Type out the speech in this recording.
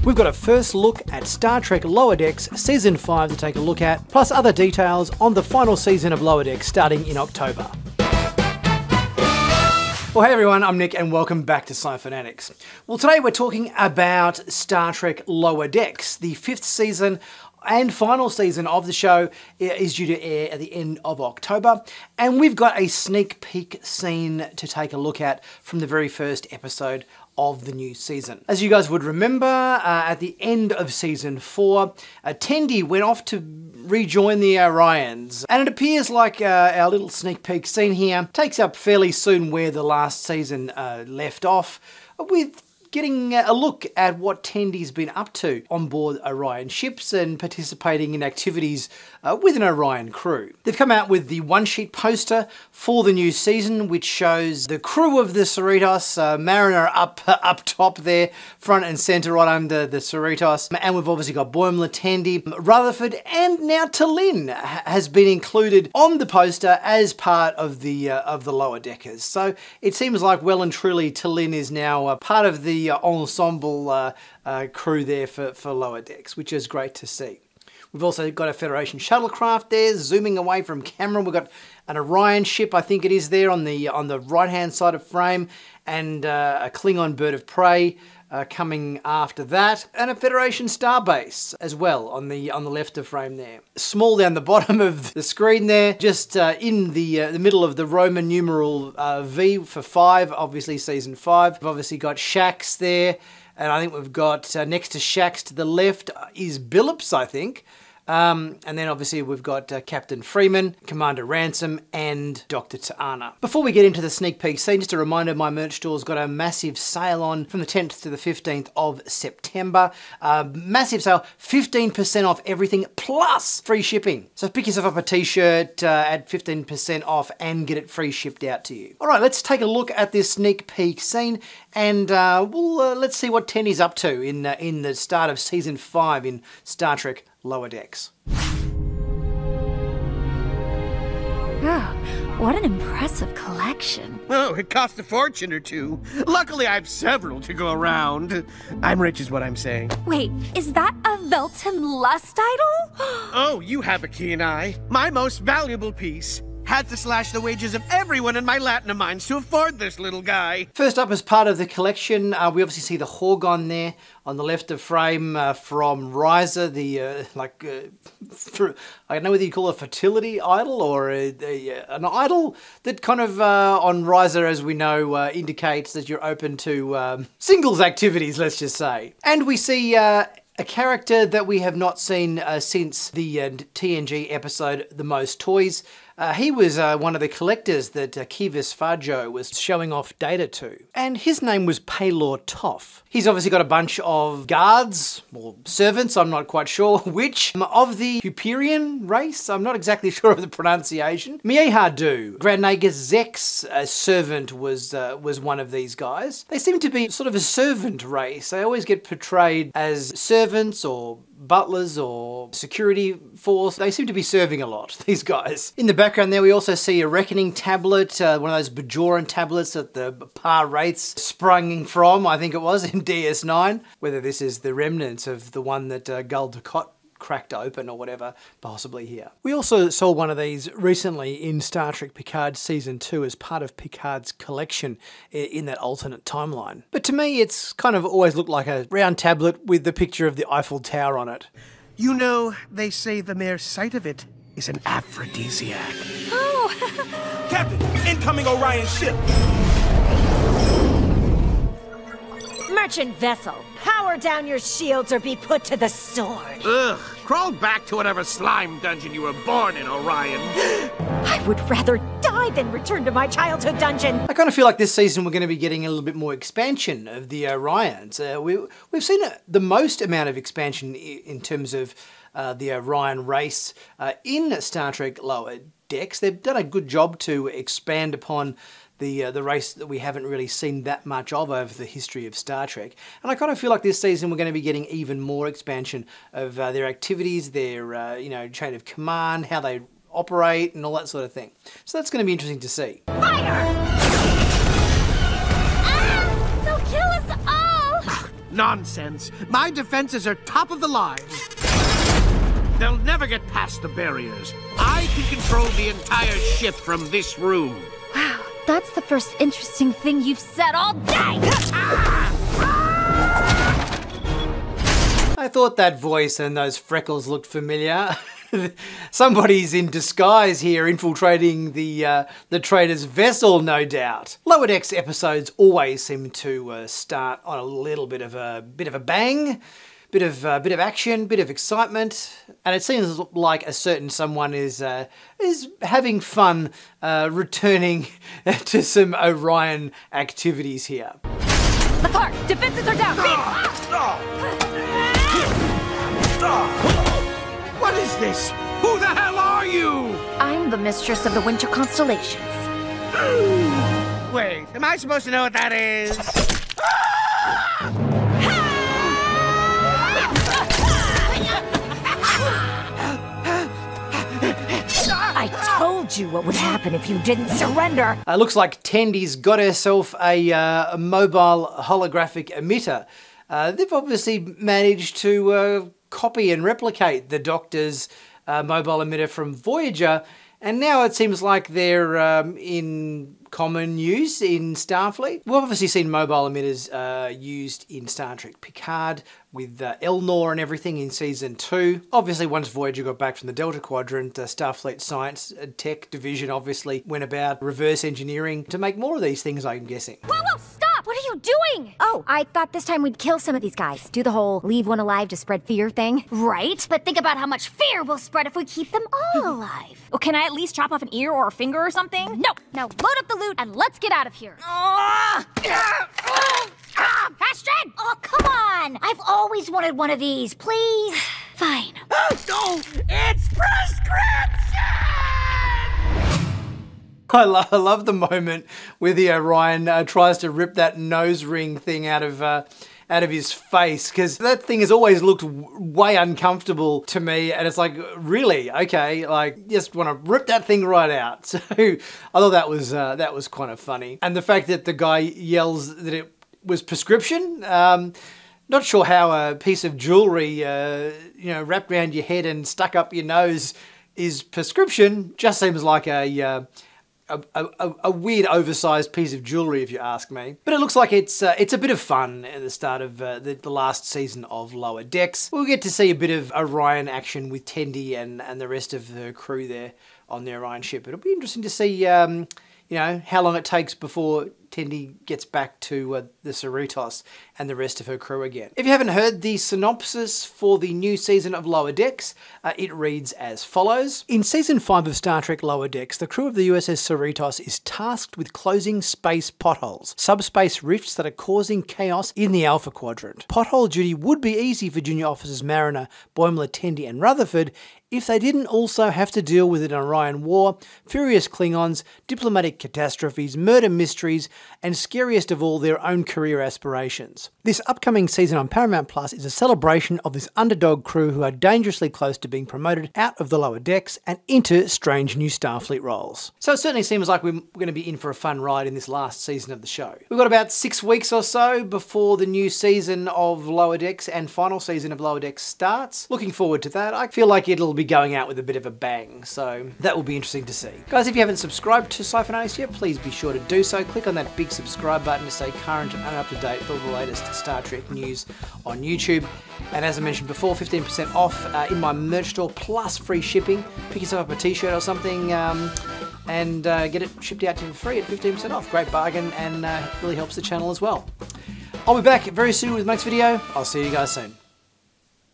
We've got a first look at Star Trek Lower Decks Season 5 to take a look at, plus other details on the final season of Lower Decks starting in October. Well, hey everyone, I'm Nick and welcome back to Sci-Finatics. Well, today we're talking about Star Trek Lower Decks. The 5th season and final season of the show is due to air at the end of October, and we've got a sneak peek scene to take a look at from the very first episode of the new season. As you guys would remember, at the end of season 4, Tendi went off to rejoin the Orions, and it appears like our little sneak peek scene here takes up fairly soon where the last season left off, with getting a look at what Tendi's been up to on board Orion ships and participating in activities with an Orion crew. They've come out with the one-sheet poster for the new season, which shows the crew of the Cerritos, Mariner up top there, front and centre right under the Cerritos, and we've obviously got Boimler, Tendi, Rutherford, and now T'Lyn has been included on the poster as part of the Lower Deckers. So it seems like well and truly T'Lyn is now part of the ensemble crew there for Lower Decks, which is great to see. We've also got a Federation shuttlecraft there, zooming away from camera. We've got an Orion ship, I think it is there on the right-hand side of frame, and a Klingon bird of prey coming after that, and a Federation starbase as well on the left of frame there. Small down the bottom of the screen there, just in the middle of the Roman numeral V for 5, obviously season 5. We've obviously got Shax there, and I think we've got next to Shax to the left is Billups, I think. And then obviously we've got Captain Freeman, Commander Ransom, and Dr. T'Ana. Before we get into the sneak peek scene, just a reminder, my merch store's got a massive sale on from the 10th to the 15th of September. Massive sale, 15% off everything, plus free shipping. So pick yourself up a t-shirt, add 15% off, and get it free shipped out to you. All right, let's take a look at this sneak peek scene, and let's see what Tendi's up to in the start of Season 5 in Star Trek Lower Decks. Oh, what an impressive collection. Oh, it cost a fortune or two. Luckily, I have several to go around. I'm rich is what I'm saying. Wait, is that a Velton Lust idol? Oh, you have a keen eye. My most valuable piece. Had to slash the wages of everyone in my Latta mines to afford this little guy. First up, as part of the collection, we obviously see the Horgon there on the left of frame from Riser, the I don't know whether you call it a fertility idol or an idol that kind of on Riser, as we know, indicates that you're open to singles activities, let's just say. And we see a character that we have not seen since the TNG episode, The Most Toys. He was one of the collectors that Kivas Fajo was showing off data to. And his name was Paylor Toff. He's obviously got a bunch of guards, or servants, I'm not quite sure which, of the Hyperion race. I'm not exactly sure of the pronunciation. Miehadu, Grand Nagus Zek's servant was one of these guys. They seem to be sort of a servant race. They always get portrayed as servants or butlers or security force. They seem to be serving a lot, these guys. In the background there we also see a reckoning tablet, one of those Bajoran tablets that the Par Wraiths sprung from, I think it was, in DS9. Whether this is the remnants of the one that Gul Dukat cracked open or whatever, possibly here. We also saw one of these recently in Star Trek Picard Season 2 as part of Picard's collection in that alternate timeline. But to me, it's kind of always looked like a round tablet with the picture of the Eiffel Tower on it. You know, they say the mere sight of it is an aphrodisiac. Oh! Captain, incoming Orion ship! Merchant vessel, power down your shields or be put to the sword. Ugh, crawl back to whatever slime dungeon you were born in, Orion. I would rather die than return to my childhood dungeon. I kind of feel like this season we're going to be getting a little bit more expansion of the Orions. We've seen the most amount of expansion in terms of the Orion race in Star Trek Lower Decks. They've done a good job to expand upon the race that we haven't really seen that much of over the history of Star Trek. And I kind of feel like this season we're going to be getting even more expansion of their activities, their chain of command, how they operate and all that sort of thing. So that's going to be interesting to see. Fire! Ah! They'll kill us all! Nonsense. My defenses are top of the line. They'll never get past the barriers. I can control the entire ship from this room. Wow, that's the first interesting thing you've said all day! I thought that voice and those freckles looked familiar. Somebody's in disguise here, infiltrating the trader's vessel, no doubt. Lower Decks episodes always seem to start on a little bit of a bang, bit of action, bit of excitement, and it seems like a certain someone is having fun returning to some Orion activities here. The car! Defenses are down! What is this? Who the hell are you? I'm the mistress of the winter constellations. Wait, am I supposed to know what that is? I told you what would happen if you didn't surrender. Looks like Tendy's got herself a mobile holographic emitter. They've obviously managed to copy and replicate the Doctor's mobile emitter from Voyager, and now it seems like they're in common use in Starfleet. We've obviously seen mobile emitters used in Star Trek Picard with Elnor and everything in Season 2. Obviously, once Voyager got back from the Delta Quadrant, Starfleet Science Tech Division obviously went about reverse engineering to make more of these things, I'm guessing. Whoa, whoa, stop! What are you doing? Oh, I thought this time we'd kill some of these guys. Do the whole leave one alive to spread fear thing. Right? But think about how much fear we'll spread if we keep them all alive. Well, can I at least chop off an ear or a finger or something? No! Now load up the loot and let's get out of here. Astrid! Oh, come on! I've always wanted one of these, please. Fine. Oh, no! It's prescription! I love the moment where the Orion tries to rip that nose ring thing out of his face, because that thing has always looked way uncomfortable to me, and it's like, really? Okay, like, just want to rip that thing right out. So I thought that was kind of funny. And the fact that the guy yells that it was prescription, not sure how a piece of jewelry, wrapped around your head and stuck up your nose is prescription. Just seems like a weird oversized piece of jewellery, if you ask me. But it looks like it's a bit of fun at the start of the last season of Lower Decks. We'll get to see a bit of Orion action with Tendi and the rest of the crew there on the Orion ship. It'll be interesting to see how long it takes before Tendi gets back to the Cerritos and the rest of her crew again. If you haven't heard the synopsis for the new season of Lower Decks, it reads as follows. In Season 5 of Star Trek Lower Decks, the crew of the USS Cerritos is tasked with closing space potholes, subspace rifts that are causing chaos in the Alpha Quadrant. Pothole duty would be easy for junior officers Mariner, Boimler, Tendi and Rutherford if they didn't also have to deal with an Orion war, furious Klingons, diplomatic catastrophes, murder mysteries, and scariest of all, their own career aspirations. This upcoming season on Paramount Plus is a celebration of this underdog crew who are dangerously close to being promoted out of the Lower Decks and into strange new Starfleet roles. So it certainly seems like we're going to be in for a fun ride in this last season of the show. We've got about 6 weeks or so before the new season of Lower Decks and final season of Lower Decks starts. Looking forward to that. I feel like it'll be going out with a bit of a bang, so that will be interesting to see. Guys, if you haven't subscribed to Sci-Finatics yet, please be sure to do so. Click on that big subscribe button to stay current and up to date with all the latest Star Trek news on YouTube. And as I mentioned before, 15% off in my merch store plus free shipping. Pick yourself up a t-shirt or something and get it shipped out to you for free at 15% off. Great bargain, and really helps the channel as well. I'll be back very soon with the next video. I'll see you guys soon.